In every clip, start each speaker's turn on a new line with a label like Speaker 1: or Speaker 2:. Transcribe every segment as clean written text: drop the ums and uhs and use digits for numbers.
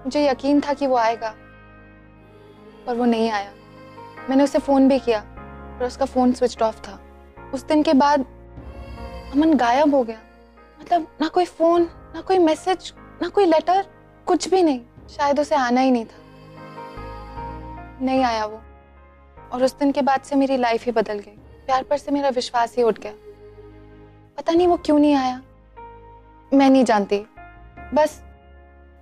Speaker 1: मुझे यकीन था कि वो आएगा, पर वो नहीं आया। मैंने उसे फोन भी किया पर उसका फोन स्विच ऑफ था। उस दिन के बाद अमन गायब हो गया। मतलब ना कोई फोन, ना कोई मैसेज, ना कोई लेटर, कुछ भी नहीं। शायद उसे आना ही नहीं था। नहीं आया वो, और उस दिन के बाद से मेरी लाइफ ही बदल गई। प्यार पर से मेरा विश्वास ही उठ गया। पता नहीं वो क्यों नहीं आया, मैं नहीं जानती। बस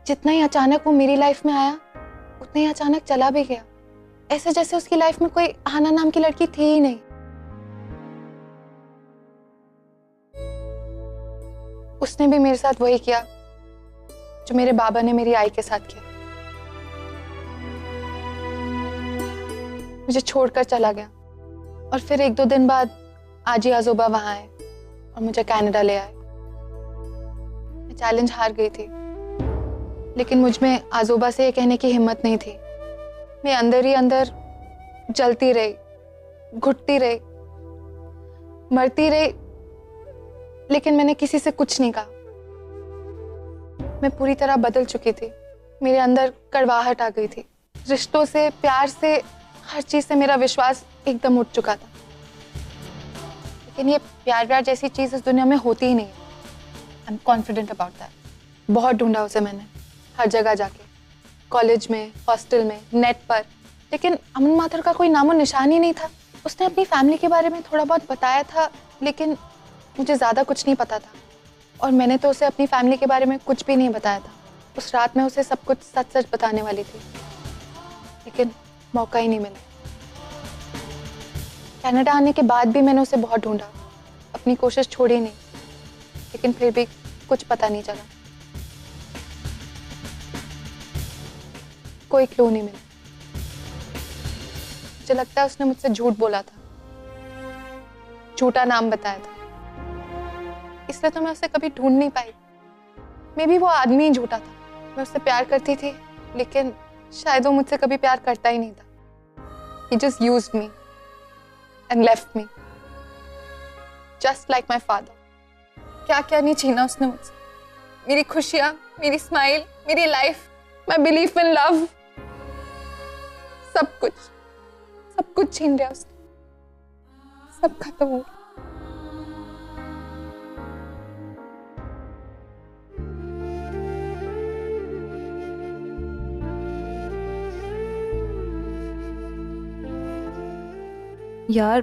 Speaker 1: जितना ही अचानक वो मेरी लाइफ में आया, उतना ही अचानक चला भी गया। ऐसे जैसे उसकी लाइफ में कोई आना नाम की लड़की थी ही नहीं। उसने भी मेरे साथ वही किया जो मेरे बाबा ने मेरी आई के साथ किया। मुझे छोड़कर चला गया, और फिर 1-2 दिन बाद आजी आजोबा वहां आए और मुझे कनाडा ले आए। मैं चैलेंज हार गई थी, लेकिन मुझ में आजोबा से ये कहने की हिम्मत नहीं थी। मैं अंदर ही अंदर जलती रही, घुटती रही, मरती रही, लेकिन मैंने किसी से कुछ नहीं कहा। मैं पूरी तरह बदल चुकी थी। मेरे अंदर कड़वाहट आ गई थी। रिश्तों से, प्यार से, हर चीज से मेरा विश्वास एकदम उठ चुका था। लेकिन ये प्यार जैसी चीज इस दुनिया में होती ही नहीं है। I am confident about that. बहुत ढूंढा उसे मैंने, हर जगह जाके, कॉलेज में, हॉस्टल में, नेट पर, लेकिन अमन माथुर का कोई नामो निशान ही नहीं था। उसने अपनी फैमिली के बारे में थोड़ा बहुत बताया था, लेकिन मुझे ज्यादा कुछ नहीं पता था, और मैंने तो उसे अपनी फैमिली के बारे में कुछ भी नहीं बताया था। उस रात में उसे सब कुछ सच सच बताने वाली थी, लेकिन मौका ही नहीं मिला। कनाडा आने के बाद भी मैंने उसे बहुत ढूंढा, अपनी कोशिश छोड़ी नहीं, लेकिन फिर भी कुछ पता नहीं चला। कोई क्लू नहीं मिला। मुझे लगता है उसने मुझसे झूठ बोला था, झूठा नाम बताया था, इसलिए तो मैं उसे कभी ढूंढ नहीं पाई। मे बी वो आदमी ही झूठा था। मैं उससे प्यार करती थी, लेकिन शायद वो मुझसे कभी प्यार करता ही नहीं था। He just used me and left me, just like my father. क्या क्या नहीं छीना उसने मुझसे। मेरी खुशियां, मेरी स्माइल, मेरी life, my belief in love, सब कुछ छीन लिया उसने। सब खत्म हो गया।
Speaker 2: यार,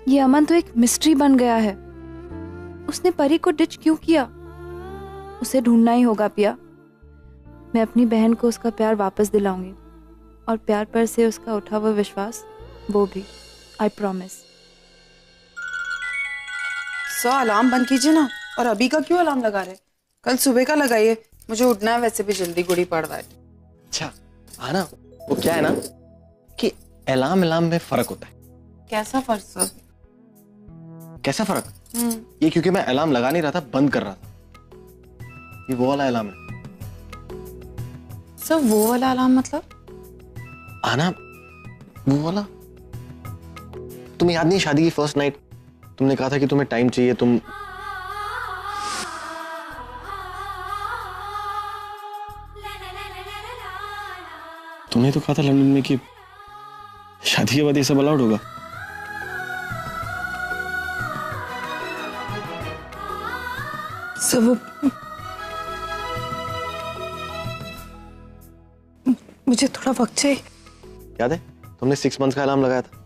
Speaker 2: ये अमन तो एक मिस्ट्री बन गया है। उसने परी को डिच क्यों किया? उसे ढूंढना ही होगा पिया। मैं अपनी बहन को उसका प्यार वापस दिलाऊंगी, और प्यार पर से उसका उठा हुआ विश्वास, वो भी। I promise.
Speaker 3: अलार्म बंद कीजिए ना। और अभी का क्यों अलार्म लगा रहे? कल सुबह का लगाइए, मुझे उठना है वैसे भी जल्दी, गुड़ी पड़वा है।
Speaker 4: अच्छा हाँ ना, वो क्या है ना कि अलार्म में फर्क होता है।
Speaker 3: कैसा फर्क सर?
Speaker 4: कैसा फर्क? ये क्योंकि मैं अलार्म लगा नहीं रहा था, बंद कर रहा था। ये वो वाला अलार्म है
Speaker 3: सर। वो वाला अलार्म मतलब?
Speaker 4: आना, वो वाला। तुम्हें याद नहीं, शादी की फर्स्ट नाइट तुमने कहा था कि तुम्हें टाइम चाहिए, तुमने तो कहा था लंदन में कि शादी के बाद ये सब अलाउड होगा।
Speaker 3: सर वो मुझे थोड़ा वक्त चाहिए।
Speaker 4: याद है तुमने 6 मंथ्स का अलार्म लगाया था?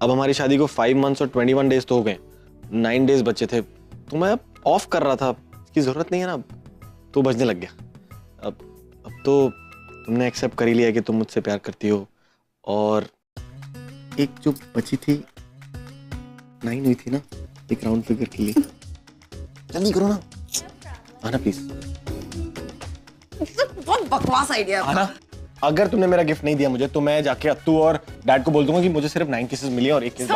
Speaker 4: अब हमारी शादी को 5 मंथ्स और 21 डेज तो हो गए, 9 डेज बचे थे। तो मैं अब ऑफ कर रहा था, इसकी जरूरत नहीं है ना। अब तो बजने लग गया। अब तो तुमने एक्सेप्ट कर ही लिया कि तुम मुझसे प्यार करती हो, और एक जो बची थी 9 हुई थी ना, एक राउंड फिगर के लिए। जल्दी करो ना, आना प्लीज।
Speaker 3: बहुत बकवास आइडिया है।
Speaker 4: आना, अगर तुमने मेरा गिफ्ट नहीं दिया मुझे, तो मैं जाके अत्तू और डैड को बोल दूंगा कि मुझे सिर्फ 9 किसेस मिली और 1 किस।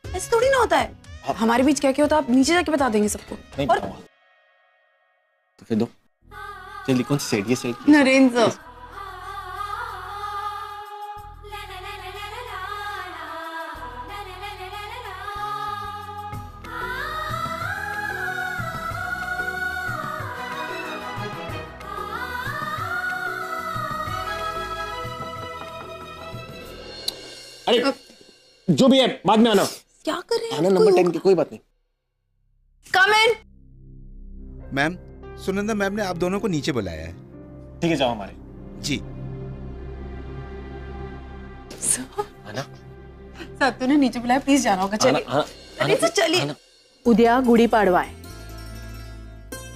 Speaker 3: ऐसे थोड़ी ना होता है। हमारे बीच क्या क्या होता है आप नीचे जाके बता देंगे सबको।
Speaker 4: नहीं
Speaker 3: और
Speaker 4: तो फिर दो जल्दी। कौन सी साइड? ये साइड?
Speaker 3: नरेंद्र सर,
Speaker 4: अरे जो भी है बाद में आना।
Speaker 3: क्या कर रहे हैं
Speaker 4: आना नंबर 10 की, कोई बात नहीं।
Speaker 3: कम इन।
Speaker 5: मैम, सुनंदा मैम ने आप दोनों को नीचे बुलाया है।
Speaker 4: ठीक है, जाओ हमारे।
Speaker 5: जी।
Speaker 4: आना
Speaker 3: साहब तूने नीचे बुलाया, प्लीज जाना होगा। चलिए
Speaker 4: आना
Speaker 3: तो चलिए।
Speaker 6: उद्या गुड़ी पाड़वा है।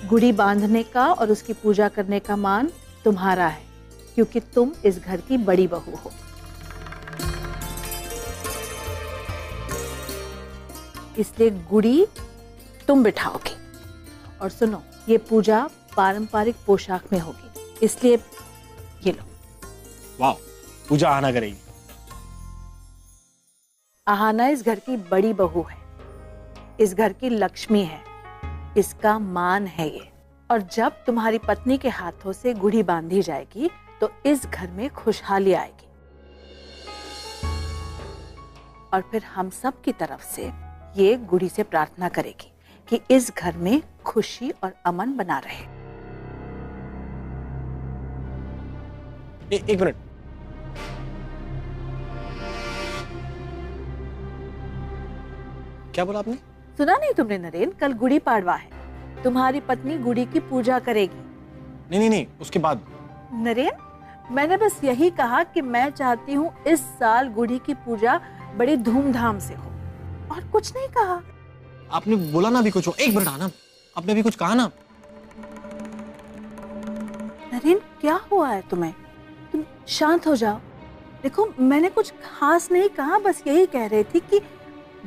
Speaker 6: गुड़ी बांधने का और उसकी पूजा करने का मान तुम्हारा है, क्योंकि तुम इस घर की बड़ी बहू हो। इसलिए गुड़ी तुम बिठाओगी। और सुनो, ये पूजा पारंपरिक पोशाक में होगी, इसलिए ये लो।
Speaker 4: वाह, पूजा आना करेगी।
Speaker 6: आहाना इस घर की बड़ी बहू है, इस घर की लक्ष्मी है, इसका मान है ये। और जब तुम्हारी पत्नी के हाथों से गुड़ी बांधी जाएगी तो इस घर में खुशहाली आएगी। और फिर हम सब की तरफ से ये गुड़ी से प्रार्थना करेगी कि इस घर में खुशी और अमन बना रहे।
Speaker 4: एक मिनट, क्या बोला आपने?
Speaker 6: सुना नहीं तुमने नरेन? कल गुड़ी पाड़वा है, तुम्हारी पत्नी गुड़ी की पूजा करेगी।
Speaker 4: नहीं, उसके बाद।
Speaker 6: नरेन, मैंने बस यही कहा कि मैं चाहती हूँ इस साल गुड़ी की पूजा बड़ी धूमधाम से हो, और कुछ नहीं कहा।
Speaker 4: आपने बोला ना अभी कुछ हो। एक मिनट आना, आपने अभी कुछ कहा ना।
Speaker 6: नरेन, क्या हुआ है तुम्हें? तुम शांत हो जाओ। देखो, मैंने कुछ खास नहीं कहा, बस यही कह रही थी कि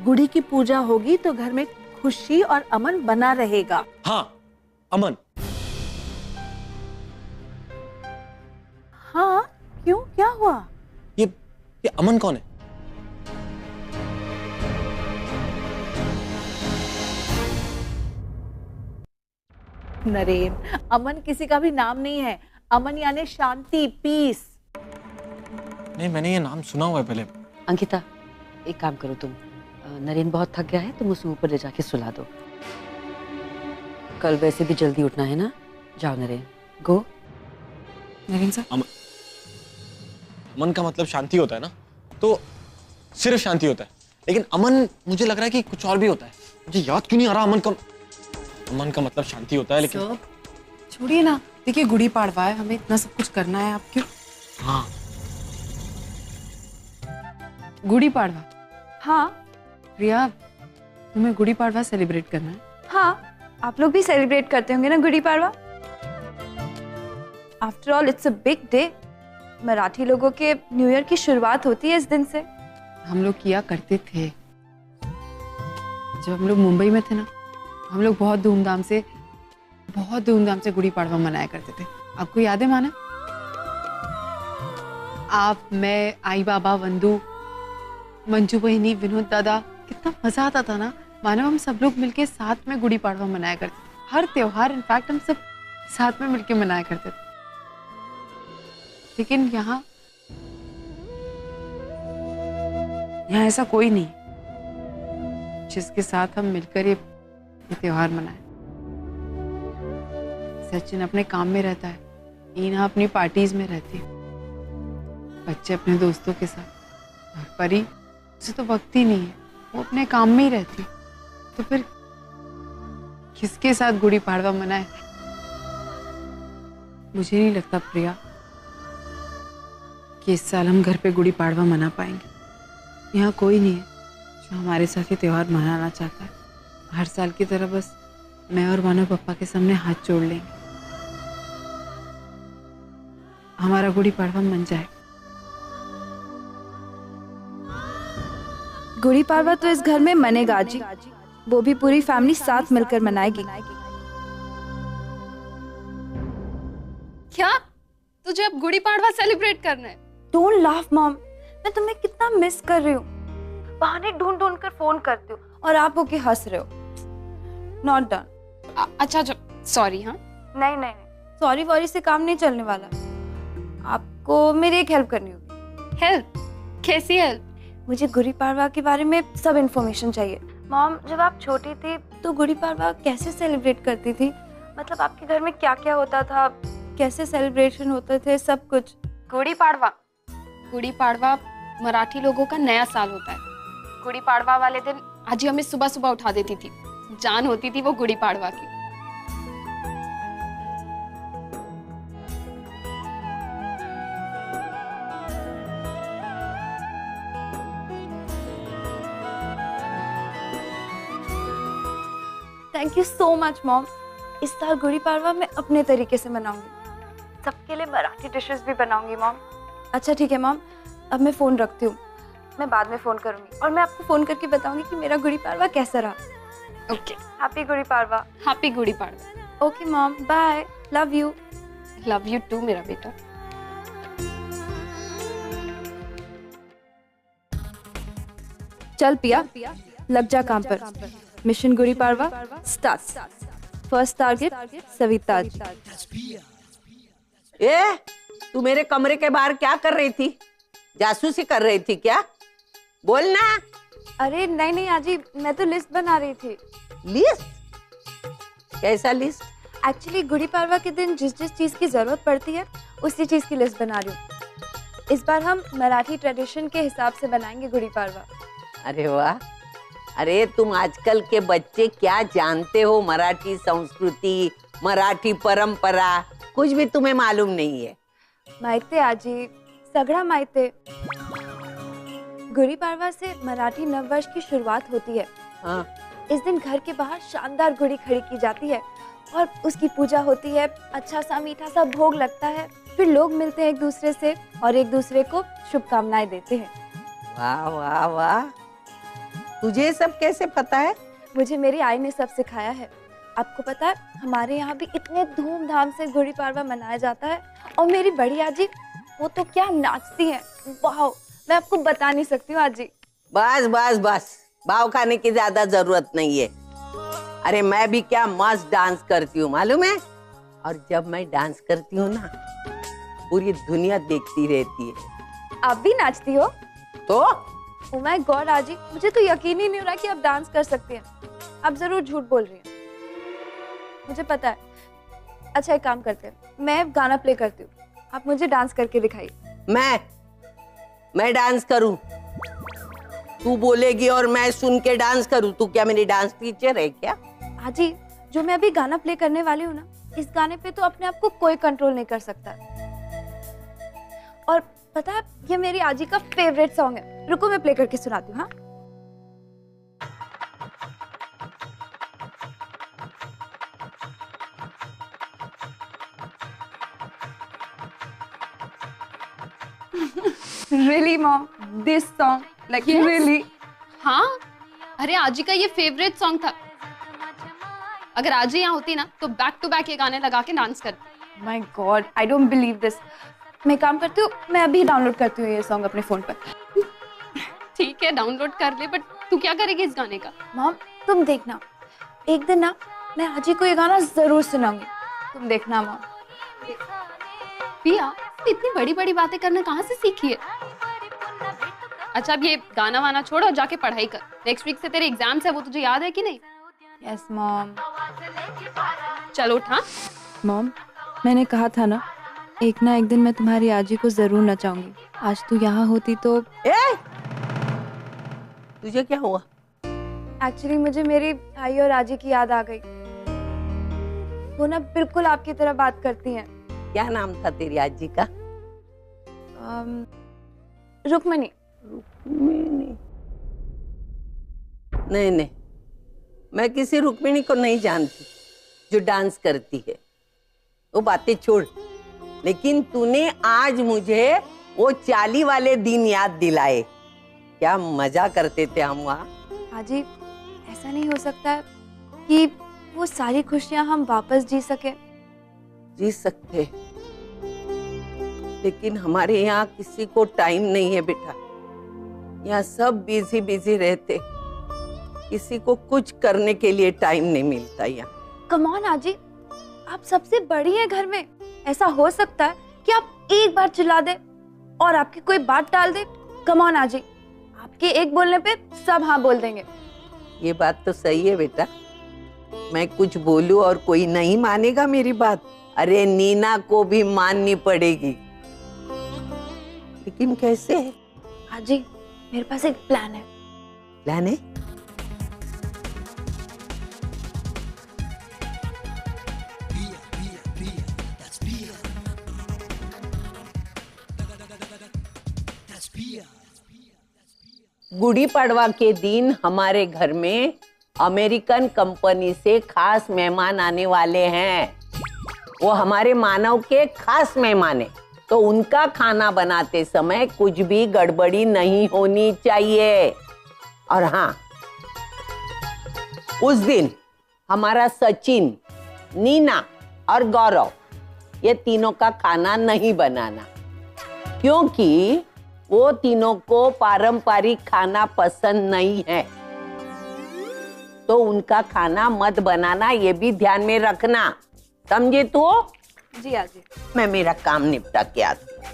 Speaker 6: गुड़ी की पूजा होगी तो घर में खुशी और अमन बना रहेगा।
Speaker 4: हाँ, अमन।
Speaker 6: हाँ, क्यों, क्या हुआ?
Speaker 4: ये अमन कौन है?
Speaker 6: नरेन, अमन किसी का भी नाम नहीं है। अमन यानी शांति, पीस।
Speaker 4: नहीं, मैंने ये नाम सुना हुआ है पहले।
Speaker 7: अंकिता, एक काम करो तुम, नरेन बहुत थक गया है, तुम उसे ऊपर ले जाके सुला दो। कल वैसे भी जल्दी उठना है ना। जाओ नरेन, गो।
Speaker 3: नरेन साहब,
Speaker 4: अमन का मतलब शांति होता है ना, तो सिर्फ शांति होता है। लेकिन अमन, मुझे लग रहा है कि कुछ और भी होता है। मुझे याद क्यों नहीं आ रहा। अमन का मतलब शांति होता है, लेकिन
Speaker 3: छोड़िए ना। देखिए, गुड़ी पाड़वा है, हमें इतना सब कुछ करना है। आप क्यों?
Speaker 4: हाँ,
Speaker 3: गुड़ी पाड़वा।
Speaker 2: हाँ
Speaker 3: प्रिया, तुम्हें गुड़ी पाड़वा सेलिब्रेट करना है?
Speaker 2: हाँ, आप लोग भी सेलिब्रेट करते होंगे ना Gudi Padwa. After all it's a big day. Marathi लोगों के न्यू ईयर की शुरुआत होती है इस दिन से।
Speaker 3: हम लोग किया करते थे जब हम लोग मुंबई में थे ना। हम लोग बहुत धूमधाम से गुड़ी पाड़वा मनाया करते थे। आपको याद है माना? आप, मैं, आई बाबा, वंदू, मंजू बहिनी, विनोद दादा, कितना मजा आता था ना। मानो हम सब लोग मिलके साथ में गुड़ी पाड़वा मनाया करते थे। हर त्योहार इनफैक्ट हम सब साथ में मिलके मनाया करते थे। लेकिन यहाँ ऐसा कोई नहीं जिसके साथ हम मिलकर ये त्योहार मनाएं। सचिन अपने काम में रहता है, ईना अपनी पार्टीज में रहती है, बच्चे अपने दोस्तों के साथ, और परी, उसे तो वक्त ही नहीं है, वो अपने काम में ही रहती है। तो फिर किसके साथ गुड़ी पाड़वा मनाए? मुझे नहीं लगता प्रिया कि इस साल हम घर पे गुड़ी पाड़वा मना पाएंगे। यहाँ कोई नहीं है जो हमारे साथ ये त्योहार मनाना चाहता है। हर साल की तरह बस मैं और मानव पापा के सामने हाथ जोड़ लेंगे, हमारा गुड़ी पाड़वा मन जाए।
Speaker 2: गुड़ी पाड़वा तो इस घर में मनेगा जी, वो भी पूरी फैमिली साथ मिलकर मनाएगी।
Speaker 1: क्या तुझे अब गुड़ी पाड़वा सेलिब्रेट करना है?
Speaker 2: डोंट लाफ मॉम, मैं तुम्हें कितना मिस कर रही हूँ। बहाने ढूंढ ढूंढ कर फोन करती हूँ और आप होके हंस रहे हो। Not done.
Speaker 1: अच्छा, सॉरी। हाँ,
Speaker 2: नहीं, सॉरी वॉरी से काम नहीं चलने वाला। आपको मेरी एक हेल्प करनी होगी।
Speaker 1: हेल्प? कैसी हेल्प?
Speaker 2: मुझे गुड़ी पाड़वा के बारे में सब इन्फॉर्मेशन चाहिए। मॉम, जब आप छोटी थी तो गुड़ी पाड़वा कैसे सेलिब्रेट करती थी? मतलब आपके घर में क्या क्या होता था, कैसे सेलिब्रेशन होते थे, सब कुछ।
Speaker 1: गुड़ी पाड़वा
Speaker 8: मराठी लोगों का नया साल होता है। गुड़ी पाड़वा वाले दिन आजी हमें सुबह सुबह उठा देती थी। जान होती थी वो गुड़ी पाड़वा की।
Speaker 2: Thank you so much mom. इस साल गुड़ी पाड़वा मैं अपने तरीके से मनाऊंगी। सबके लिए मराठी डिशेस भी बनाऊंगी मॉम। अच्छा ठीक है मॉम, अब मैं फोन रखती हूँ। मैं बाद में फोन करूंगी और मैं आपको फोन करके बताऊंगी कि मेरा गुड़ी पाड़वा कैसा रहा।
Speaker 8: Okay,
Speaker 2: happy Gudi Padwa.
Speaker 8: Happy Gudi Padwa.
Speaker 2: Okay mom, bye, love you.
Speaker 8: Love you too मेरा बेटा।
Speaker 2: चल पिया, लग जा काम पर। Mission Gudi Padwa start. First target Savita ji.
Speaker 9: ए, तू मेरे कमरे के बाहर क्या कर रही थी? जासूसी कर रही थी क्या? बोलना।
Speaker 2: अरे नहीं नहीं आजी, मैं तो लिस्ट बना रही थी।
Speaker 9: लिस्ट? कैसा लिस्ट?
Speaker 2: एक्चुअली गुड़ी पाड़वा के दिन जिस जिस चीज की जरूरत पड़ती है उसी चीज की लिस्ट बना रही हूँ। इस बार हम मराठी ट्रेडिशन के हिसाब से बनाएंगे गुड़ी पाड़वा।
Speaker 9: अरे वाह, अरे तुम आजकल के बच्चे क्या जानते हो मराठी संस्कृति, मराठी परंपरा, कुछ भी तुम्हें मालूम नहीं है।
Speaker 2: माहिती आजी, सगळा माहिती। गुड़ी पाड़वा से मराठी नववर्ष की शुरुआत होती है।
Speaker 9: हाँ।
Speaker 2: इस दिन घर के बाहर शानदार गुड़ी खड़ी की जाती है और उसकी पूजा होती है। अच्छा सा मीठा सा भोग लगता है। फिर लोग मिलते हैं एक दूसरे से और एक दूसरे को शुभकामनाएं देते हैं।
Speaker 9: वाह वाह वाह, तुझे सब कैसे पता है?
Speaker 2: मुझे मेरी आई ने सब सिखाया है। आपको पता है हमारे यहाँ भी इतने धूमधाम से गुड़ी पाड़वा मनाया जाता है। और मेरी बड़ी आजी, वो तो क्या नाचती है, वाह, मैं आपको बता नहीं सकती हूँ आजी।
Speaker 9: बस बस बस, भाव खाने की ज्यादा जरूरत नहीं है। अरे मैं भी क्या मस्त डांस करती हूँ मालूम है। और जब मैं डांस करती हूँ ना, पूरी दुनिया देखती रहती है।
Speaker 2: आप भी नाचती हो?
Speaker 9: तो
Speaker 2: ओह माय गॉड आजी, मुझे तो यकीन ही नहीं हो रहा कि आप डांस कर सकती हैं। आप जरूर झूठ बोल रही हैं, मुझे पता है। अच्छा एक काम करते हैं, मैं गाना प्ले करती हूँ, आप मुझे डांस करके दिखाइए।
Speaker 9: मैं डांस करूं? तू बोलेगी और मैं सुन के डांस करूं? तू क्या मेरी डांस टीचर है क्या?
Speaker 2: आजी, जो मैं अभी गाना प्ले करने वाली हूँ ना, इस गाने पे तो अपने आप को कोई कंट्रोल नहीं कर सकता। और पता है ये मेरी आजी का फेवरेट सॉन्ग है। रुको मैं प्ले करके सुनाती हूँ। हाँ, Really mom, this song, like
Speaker 8: Yes.
Speaker 2: really?
Speaker 8: हाँ, अरे आजी का ये फेवरेट सॉन्ग था। अगर आजी यहाँ होती ना तो बैक टू बैक ये गाने लगा के डांस करती।
Speaker 2: My God, I don't believe this. मैं काम करती हूँ, मैं अभी डाउनलोड करती हूँ ये सॉन्ग अपने फोन पर।
Speaker 8: ठीक है, डाउनलोड कर ले, बट तू क्या करेगी इस गाने का?
Speaker 2: मॉम तुम देखना, एक दिन ना मैं आजी को ये गाना जरूर सुनाऊंगी, तुम देखना मॉम।
Speaker 8: पिया, इतनी बड़ी बड़ी बातें करना कहाँ से सीखी है? अच्छा अब ये गाना वाना छोड़ और जाके पढ़ाई कर। नेक्स्ट वीक से तेरे एग्जाम्स है, वो तुझे याद है कि नहीं?
Speaker 2: Yes mom.
Speaker 8: चलो उठ। हाँ
Speaker 2: मॉम, मैंने कहा था ना एक ना एक दिन मैं तुम्हारी आजी को जरूर नचाऊंगी। आज तू यहाँ होती तो।
Speaker 9: ए! तुझे क्या हुआ?
Speaker 2: एक्चुअली मुझे मेरी भाई और आजी की याद आ गई। वो ना बिल्कुल आपकी तरह बात करती हैं।
Speaker 9: क्या नाम था तेरी आजी का?
Speaker 2: रुक्मणी।
Speaker 9: रुक्मिणी? नहीं नहीं, मैं किसी रुक्मिणी को नहीं जानती जो डांस करती है। वो बातें छोड़, लेकिन तूने आज मुझे वो चाली वाले दिन याद दिलाए। क्या मजा करते थे हम वहाँ।
Speaker 2: आजी, ऐसा नहीं हो सकता है कि वो सारी खुशियां हम वापस जी सके।
Speaker 9: जी सकते, लेकिन हमारे यहाँ किसी को टाइम नहीं है बेटा। यहाँ सब बिजी बिजी रहते, किसी को कुछ करने के लिए टाइम नहीं मिलता यहाँ।
Speaker 2: कम ऑन आजी, आप सबसे बड़ी हैं घर में। ऐसा हो सकता है कि आप एक बार चिल्ला दे और आपकी कोई बात टाल दे? कम ऑन आजी, आपके एक बोलने पे सब हाँ बोल देंगे।
Speaker 9: ये बात तो सही है बेटा, मैं कुछ बोलूं और कोई नहीं मानेगा मेरी बात, अरे नीना को भी माननी पड़ेगी। लेकिन कैसे?
Speaker 2: आजी, मेरे पास एक प्लान है।
Speaker 9: प्लान है? गुड़ी पड़वा के दिन हमारे घर में अमेरिकन कंपनी से खास मेहमान आने वाले हैं। वो हमारे मानव के खास मेहमान हैं, तो उनका खाना बनाते समय कुछ भी गड़बड़ी नहीं होनी चाहिए। और हाँ, उस दिन हमारा सचिन, नीना और गौरव, ये तीनों का खाना नहीं बनाना, क्योंकि वो तीनों को पारंपरिक खाना पसंद नहीं है। तो उनका खाना मत बनाना, ये भी ध्यान में रखना, समझे तू?
Speaker 2: जी आजी।
Speaker 9: मैं मेरा काम निपटा के आती हूँ।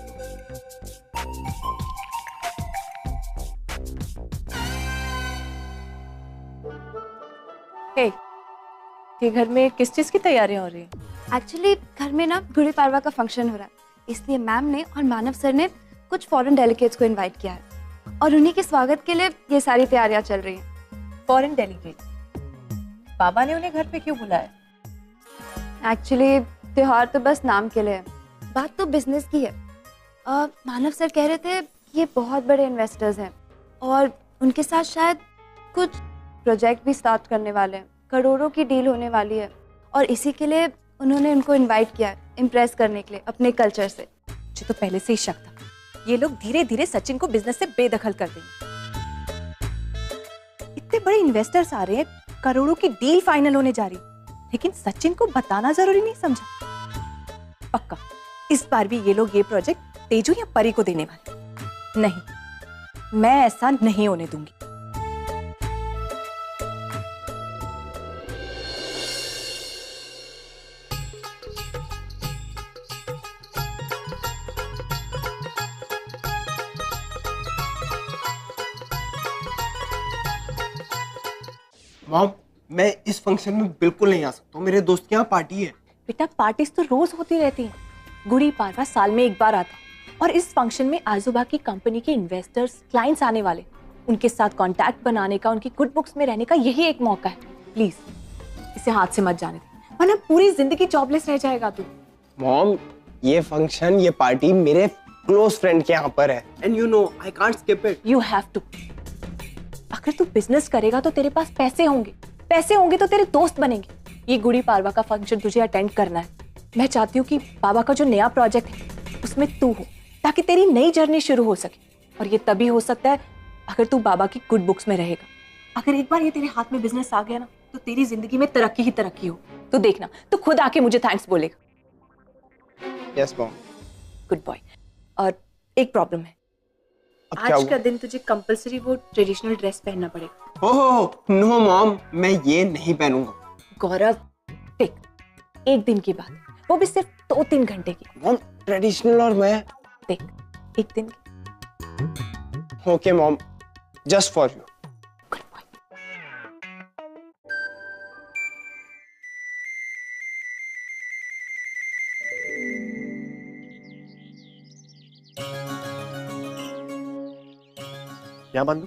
Speaker 6: हे, ये घर में किस चीज की तैयारियां हो रही हैं?
Speaker 2: एक्चुअली घर में ना गुड़ी पाड़वा का फंक्शन हो रहा है, इसलिए मैम ने और मानव सर ने कुछ फॉरेन डेलीगेट्स को इनवाइट किया है और उन्हीं के स्वागत के लिए ये सारी तैयारियां चल रही हैं।
Speaker 6: Foreign delegate? बाबा ने उन्हें घर पे क्यों बुलाया?
Speaker 2: एक्चुअली त्योहार तो बस नाम के लिए है, बात तो बिजनेस की है। मानव सर कह रहे थे ये बहुत बड़े इन्वेस्टर्स हैं और उनके साथ शायद कुछ प्रोजेक्ट भी स्टार्ट करने वाले हैं, करोड़ों की डील होने वाली है और इसी के लिए उन्होंने उनको इनवाइट किया है, इम्प्रेस करने के लिए अपने कल्चर से।
Speaker 6: मुझे तो पहले से ही शक था, ये लोग धीरे धीरे सचिन को बिजनेस से बेदखल कर देंगे। इतने बड़े इन्वेस्टर्स आ रहे हैं, करोड़ों की डील फाइनल होने जा रही, लेकिन सचिन को बताना जरूरी नहीं समझा। पक्का इस बार भी ये लोग ये प्रोजेक्ट तेजू या परी को देने वाले। नहीं, मैं ऐसा नहीं होने दूंगी।
Speaker 10: मॉम, मैं इस फंक्शन में बिल्कुल नहीं आ सकता हूँ, मेरे दोस्त के यहाँ पार्टी है।
Speaker 6: बेटा, पार्टीज तो रोज होती रहती हैं, गुड़ी पाड़वा साल में एक बार आता है और इस फंक्शन में आजूबा की कंपनी के इन्वेस्टर्स, क्लाइंट्स आने वाले, उनके साथ कांटेक्ट बनाने का, उनकी गुड बुक्स में रहने का यही एक मौका है। प्लीज इसे हाथ से मत जाने दे, वरना पूरी जिंदगी जॉबलेस रह जाएगा तू।
Speaker 10: मॉम, ये फंक्शन, ये पार्टी मेरे क्लोज फ्रेंड के यहाँ पर है and you know I can't skip it.
Speaker 6: You have to. अगर तू बिजनेस करेगा तो तेरे पास पैसे होंगे, पैसे होंगे तो तेरे दोस्त बनेंगे। ये गुड़ी पाड़वा का फंक्शन तुझे अटेंड करना है। मैं चाहती हूँ कि बाबा का जो नया प्रोजेक्ट है उसमें तू हो, ताकि तेरी नई जर्नी शुरू हो सके। और ये तभी हो सकता है अगर तू बाबा की गुड बुक्स में रहेगा। अगर एक बार ये तेरे हाथ में बिजनेस आ गया ना, तो तेरी जिंदगी में तरक्की ही तरक्की हो। तो देखना, तो खुद आके मुझे थैंक्स बोलेगा।
Speaker 10: Yes mom.
Speaker 6: Good boy. और एक प्रॉब्लम है, आज का दिन तुझे कंपलसरी वो ट्रेडिशनल ड्रेस पहनना पड़ेगा।
Speaker 10: ओह नो मॉम, मैं ये नहीं पहनूंगा।
Speaker 6: गौरव, देख, एक दिन की बात, वो भी सिर्फ 2-3 घंटे की।
Speaker 10: मॉम, ट्रेडिशनल और मैं,
Speaker 6: देख, एक दिन की।
Speaker 10: Okay mom, just for you.
Speaker 6: Good boy.
Speaker 4: यहाँ बांधू।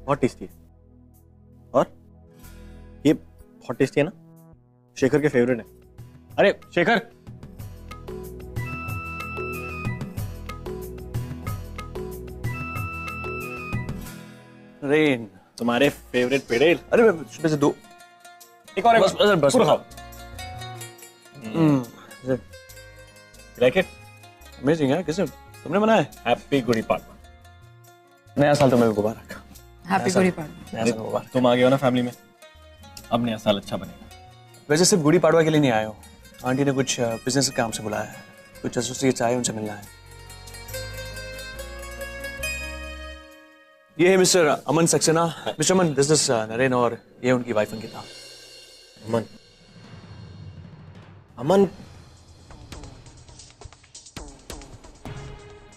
Speaker 4: बहुत टेस्टी है। और ये बहुत टेस्टी है ना, शेखर के फेवरेट है। अरे शेखर,
Speaker 11: रेन,
Speaker 4: तुम्हारे फेवरेट पेड़ेल।
Speaker 11: अरे सुबह से 2
Speaker 4: एक और,
Speaker 11: बस बस
Speaker 4: पूरा खाओ। Like it?
Speaker 11: अमेजिंग है। किसने, तुमने बनाया?
Speaker 4: हैप्पी गुड़ी पाड़वा।
Speaker 11: नया साल तुम्हें मुबारक।
Speaker 3: हैप्पी गुड़ी पाड़वा।
Speaker 11: नया साल मुबारक।
Speaker 4: तुम आ गए हो ना फैमिली में, अब नया साल अच्छा बनेगा।
Speaker 11: वैसे सिर्फ गुड़ी पाड़वा के लिए नहीं आए हो, आंटी ने कुछ बिजनेस के काम से बुलाया है, कुछ एसोसिएट्स आए, उनसे मिलना है। ये है mister Aman Saxena. Mister Aman, this is Naren और ये उनकी वाइफ अंकिता।
Speaker 4: अमन, अमन,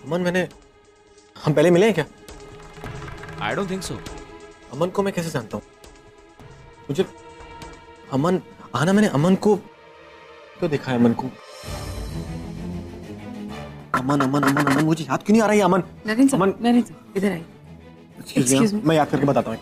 Speaker 4: अमन मैंने, हम पहले मिले हैं क्या?
Speaker 12: I don't think so.
Speaker 4: अमन को मैं कैसे जानता हूँ? मुझे अमन, आना मैंने अमन को क्यों देखा है? अमन को, अमन अमन अमन अमन मुझे याद क्यों नहीं आ रहा है अमन?
Speaker 3: नरेन सर,
Speaker 4: अमन,
Speaker 3: नरेन सर इधर आइए।
Speaker 4: Excuse me, मैं याद करके बताता हूँ।